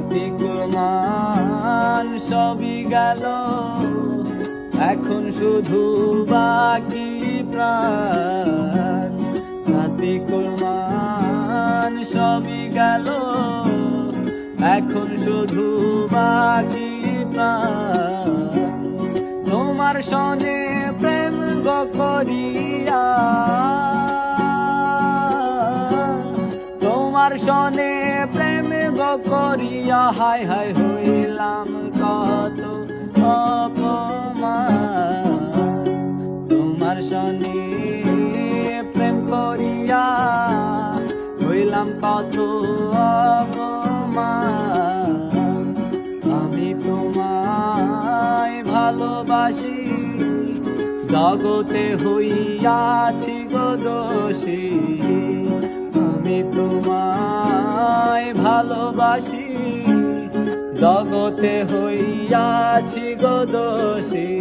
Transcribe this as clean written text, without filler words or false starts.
হাতি কুরবান সবই গেল, এখন শুধু বাকি প্রাণ। হাতি কুরবান সবই গেল, এখন শুধু বাকি প্রাণ। তোমার সনে প্রেম গো করিয়া, তোমার সনে প্রেম গো করিয়া, হায় হায় হইলাম কত অপমান। তোমার সনে প্রেম করিয়া হইলাম কত অপমান। আমি তোমায় ভালোবাসি, জগতে হইয়াছি গো দোষী। আমি তোমায় ভালোবাসি, জগতে হইয়াছি গো দোষী।